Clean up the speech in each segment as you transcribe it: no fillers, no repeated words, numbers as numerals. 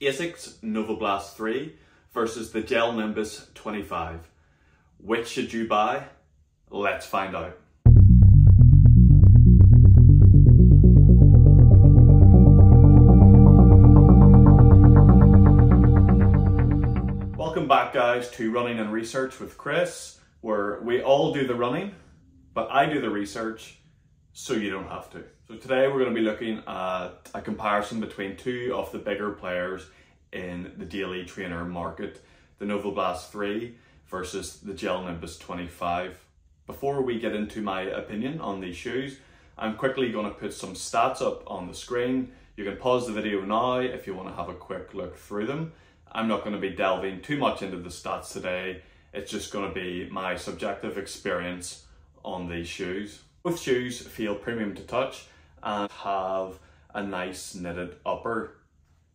ASICS NOVABLAST 3 versus the Gel Nimbus 25. Which should you buy? Let's find out. Welcome back, guys, to Running and Research with Chris, where we all do the running, but I do the research so you don't have to. So today we're going to be looking at a comparison between two of the bigger players in the daily trainer market, the NOVABLAST 3 versus the Gel Nimbus 25. Before we get into my opinion on these shoes, I'm quickly going to put some stats up on the screen. You can pause the video now if you want to have a quick look through them. I'm not going to be delving too much into the stats today. It's just going to be my subjective experience on these shoes. Both shoes feel premium to touch and have a nice knitted upper.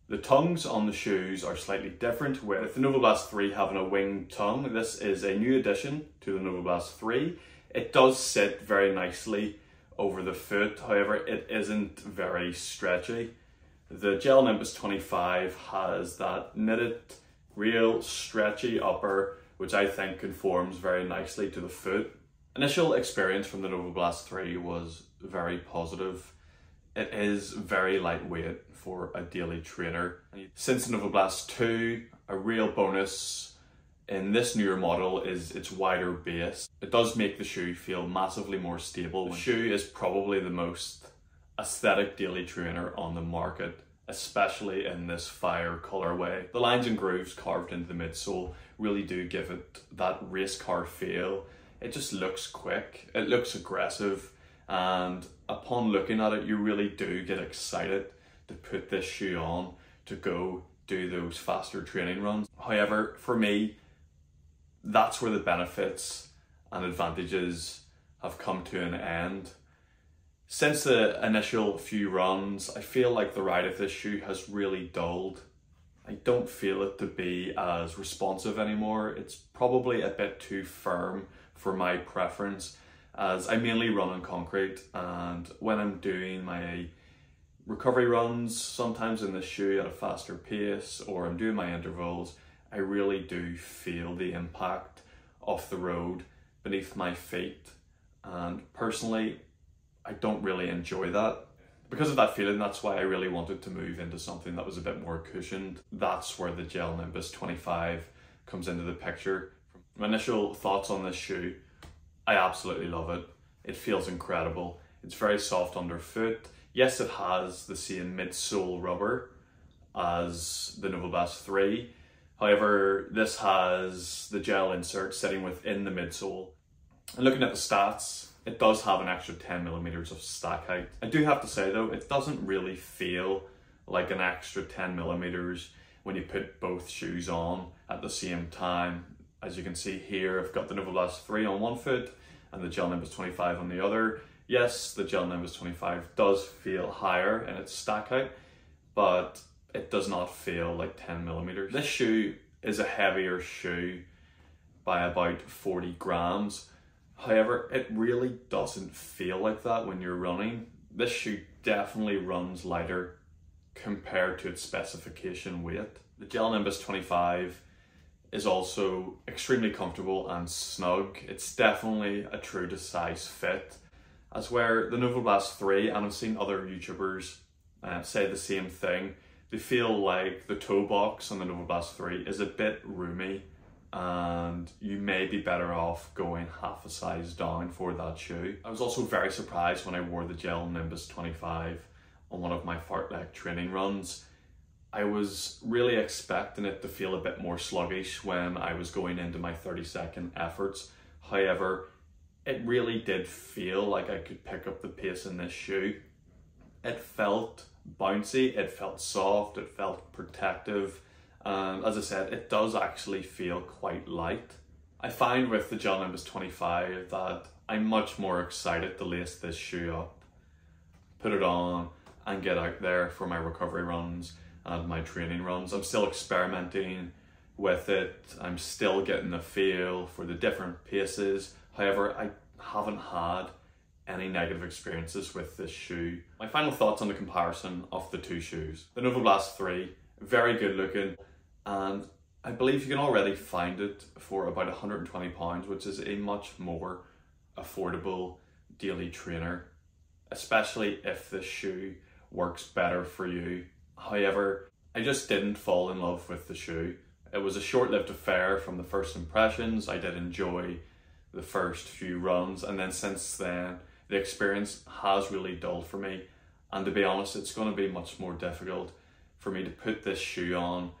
The tongues on the shoes are slightly different, with the NOVABLAST 3 having a winged tongue. This is a new addition to the NOVABLAST 3. It does sit very nicely over the foot, however it isn't very stretchy. The Gel Nimbus 25 has that knitted, real stretchy upper, which I think conforms very nicely to the foot. Initial experience from the NOVABLAST 3 was very positive. It is very lightweight for a daily trainer. Since the NOVABLAST 2, a real bonus in this newer model is its wider base. It does make the shoe feel massively more stable. The shoe is probably the most aesthetic daily trainer on the market, especially in this fire colorway. The lines and grooves carved into the midsole really do give it that race car feel. It just looks quick, it looks aggressive, and upon looking at it, you really do get excited to put this shoe on to go do those faster training runs. However, for me, that's where the benefits and advantages have come to an end. Since the initial few runs, I feel like the ride of this shoe has really dulled. I don't feel it to be as responsive anymore. It's probably a bit too firm for my preference, as I mainly run on concrete, and when I'm doing my recovery runs, sometimes in the shoe at a faster pace, or I'm doing my intervals, I really do feel the impact of the road beneath my feet, and personally I don't really enjoy that. Because of that feeling, that's why I really wanted to move into something that was a bit more cushioned. That's where the Gel Nimbus 25 comes into the picture. My initial thoughts on this shoe: I absolutely love it. It feels incredible. It's very soft underfoot. Yes, it has the same midsole rubber as the NOVABLAST 3. However, this has the gel insert sitting within the midsole. And looking at the stats, it does have an extra 10mm of stack height. I do have to say though, it doesn't really feel like an extra 10mm when you put both shoes on at the same time. As you can see here, I've got the NOVABLAST 3 on one foot and the Gel Nimbus 25 on the other. Yes, the Gel Nimbus 25 does feel higher in its stack height, but it does not feel like 10mm. This shoe is a heavier shoe by about 40 grams. However, it really doesn't feel like that when you're running. This shoe definitely runs lighter compared to its specification weight. The Gel Nimbus 25 is also extremely comfortable and snug. It's definitely a true to size fit, as where the NOVABLAST 3, and I've seen other YouTubers say the same thing, they feel like the toe box on the NOVABLAST 3 is a bit roomy, and you may be better off going half a size down for that shoe. I was also very surprised when I wore the Gel Nimbus 25 on one of my fartlek training runs. I was really expecting it to feel a bit more sluggish when I was going into my 30-second efforts. However, it really did feel like I could pick up the pace in this shoe. It felt bouncy, it felt soft, it felt protective. And as I said, it does actually feel quite light. I find with the Gel Nimbus 25 that I'm much more excited to lace this shoe up, put it on, and get out there for my recovery runs and my training runs. I'm still experimenting with it. I'm still getting the feel for the different paces. However, I haven't had any negative experiences with this shoe. My final thoughts on the comparison of the two shoes. The NOVABLAST 3 very good looking, and I believe you can already find it for about £120, which is a much more affordable daily trainer, especially if the shoe works better for you. However, I just didn't fall in love with the shoe. It was a short-lived affair from the first impressions. I did enjoy the first few runs, and then since then the experience has really dulled for me, and to be honest, it's going to be much more difficult for me to put this shoe on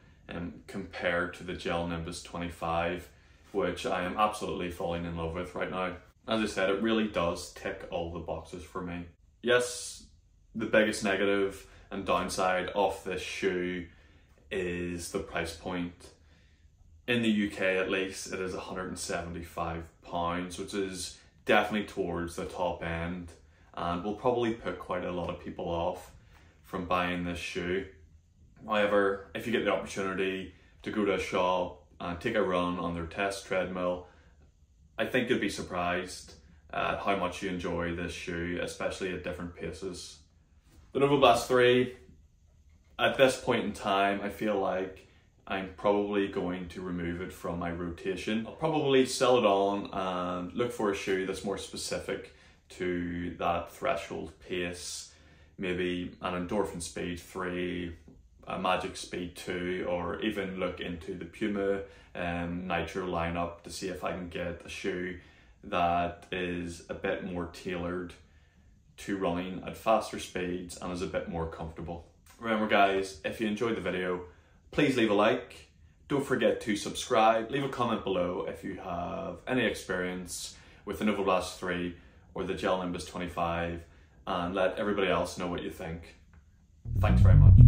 compared to the Gel Nimbus 25, which I am absolutely falling in love with right now. As I said, it really does tick all the boxes for me. Yes, the biggest negative and downside of this shoe is the price point. In the UK at least, it is £175, which is definitely towards the top end, and will probably put quite a lot of people off from buying this shoe. However, if you get the opportunity to go to a shop and take a run on their test treadmill, I think you'll be surprised at how much you enjoy this shoe, especially at different paces. The NOVABLAST 3, at this point in time, I feel like I'm probably going to remove it from my rotation. I'll probably sell it on and look for a shoe that's more specific to that threshold pace, maybe an Endorphin Speed 3, a Magic Speed 2, or even look into the Puma Nitro lineup to see if I can get a shoe that is a bit more tailored to running at faster speeds and is a bit more comfortable. Remember guys, if you enjoyed the video, please leave a like. Don't forget to subscribe. Leave a comment below if you have any experience with the NOVABLAST 3 or the Gel Nimbus 25, and let everybody else know what you think. Thanks very much.